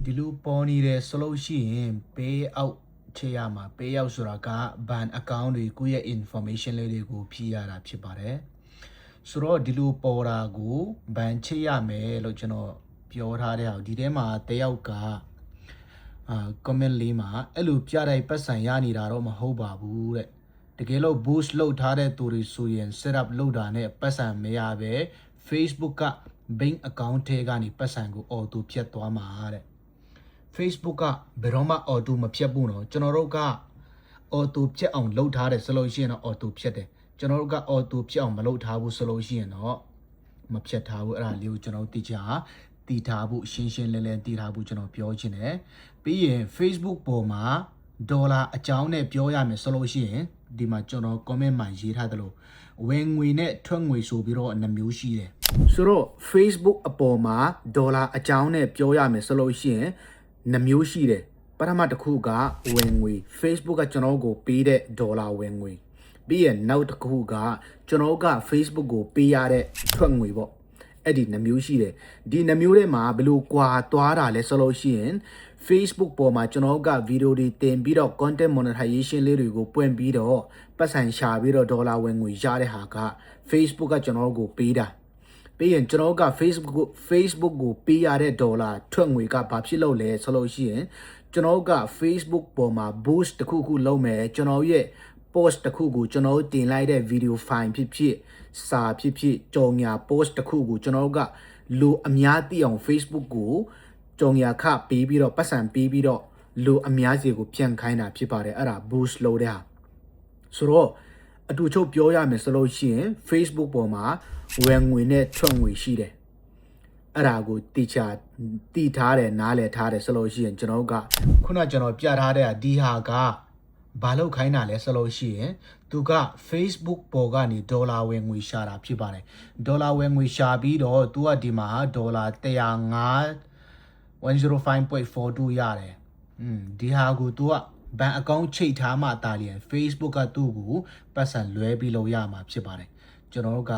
ဒီလိုပေါ်နေတဲ့ဆိုလို့ရှိရင် pay out ချေရမှာ pay out ဆိုတာက ban account တွေကိုယ့်ရဲ့ information လေးတွေကိုဖြည့်ရတာဖြစ်ပါတယ်ဆိုတော့ဒီလိုပေါ်တာကို ban ချေရမယ်လို့ကျွန်တော်ပြောထားတဲ့အောင်ဒီထဲမှာတယောက်ကcomment လေးမှာအဲ့လိုပြတဲ့ပတ်စံရနေတာတော့မဟုတ်ပါဘူးတဲ့တကယ်လို့ boost လုပ်ထားတဲ့သူတွေဆိုရင် set up လုပ်တာနဲ့ပတ်စံမရပဲ Facebook က bank account ထဲကနေပတ်စံကို auto ဖြတ်သွားမှာတဲ့ Facebook ကဘယ်တော့မှ auto မဖြတ်ဘူးနော်ကျွန်တော်တို့က auto ဖြတ်အောင်လုပ်ထားတယ်ဆိုလို့ရှိရင်တော့ auto ဖြတ်တယ်ကျွန်တော်တို့က auto ဖြတ်အောင်မလုပ်ထားဘူးဆိုလို့ရှိရင်တော့မဖြတ်ထားဘူးအဲ့ဒါလေးကိုကျွန်တော်သိချာတည်ထားဖို့ရှင်းရှင်းလင်းလင်းတည်ထားဖို့ကျွန်တော်ပြောချင်တယ်ပြီးရင် Facebook ပေါ်မှာဒေါ်လာအကြောင်းနဲ့ပြောရမယ်ဆိုလို့ရှိရင်ဒီမှာကျွန်တော် comment မှာရေးထားတယ်လို့ဝင်ငွေနဲ့ထွက်ငွေဆိုပြီးတော့2မျိုးရှိတယ်ဆိုတော့ Facebook အပေါ်မှာဒေါ်လာအကြောင်းနဲ့ပြောရမယ်ဆိုလို့ရှိရင်2မျိုးရှိတယ်ပထမတစ်ခုကဝင်ငွေ Facebook ကကျွန်တော်ကိုပေးတဲ့ဒေါ်လာဝင်ငွေပြီးရင်နောက်တစ်ခုကကျွန်တော်က Facebook ကိုပေးရတဲ့ထွက်ငွေပေါ့အဲ့ဒီ2မျိုးရှိတယ်ဒီ2မျိုးထဲမှာဘယ်လိုကွာသွားတာလဲဆိုလို့ရှိရင် Facebook ပေါ်မှာကျွန်တော်ကဗီဒီယိုတွေတင်ပြီးတော့ content monetization လေးတွေကိုပွင့်ပြီးတော့ပတ်စံရှာပြီးတော့ဒေါ်လာဝင်ငွေရတဲ့ဟာက Facebook ကကျွန်တော်ကိုပေးတာပြီးရင်ကျွန်တော်က Facebook ကိုပေးရတဲ့ဒေါ်လာထွက်ငွေကဘာဖြစ်လို့လဲဆိုလို့ရှိရင်ကျွန်တော်က Facebook ပေါ်မှာ boost တစ်ခုခုလုပ်မယ်ကျွန်တော်ရဲ့ post တစ်ခုကိုကျွန်တော်တင်လိုက်တဲ့ video file ဖြစ်ဖြစ်စာဖြစ်ဖြစ်ကြော်ညာ post တစ်ခုကိုကျွန်တော်ကလူအများသိအောင် Facebook ကိုကြော်ညာခပေးပြီးတော့ပတ်စံပေးပြီးတော့လူအများစီကိုပြန်ခိုင်းတာဖြစ်ပါတယ်အဲ့ဒါ boost လုပ်တဲ့ဟာဆိုတော့အတူချုပ်ပြောရမယ်ဆိုလို့ရှိရင် Facebook ပေါ်မှာဝင်ငွေနဲ့ထွက်ငွေရှိတယ်အဲ့ဒါကိုတည်ထားတယ်နားလည်ထားတယ်ဆိုလို့ရှိရင်ကျွန်တော်ကခုနကျွန်တော်ပြထားတဲ့ဒီဟာကဘာလို့ခိုင်းတာလဲဆိုလို့ရှိရင်သူက Facebook ပေါ်ကနေဒေါ်လာဝင်ငွေရှာတာဖြစ်ပါတယ်ဒေါ်လာဝင်ငွေရှာပြီးတော့သူကဒီမှာဒေါ်လာ105.42ရတယ်ဒီဟာကိုသူကဘဏ်အကောင့်ချိတ်ထားမှတာလျင် Facebook ကသူ့ကိုပတ်စံလွှဲပြီးလို့ရမှာဖြစ်ပါတယ်ကျွန်တော်တို့က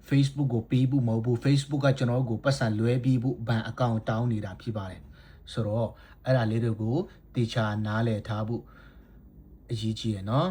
Facebook ကိုပေးဖို့မဟုတ်ဘူး Facebook ကကျွန်တော်တို့ကိုပတ်စံလွှဲပြီးဖို့ဘဏ်အကောင့်တောင်းနေတာဖြစ်ပါတယ်ဆိုတော့အဲ့ဒါလေးတွေကိုတေချာနားလည်ထားဖို့အရေးကြီးရယ်နော်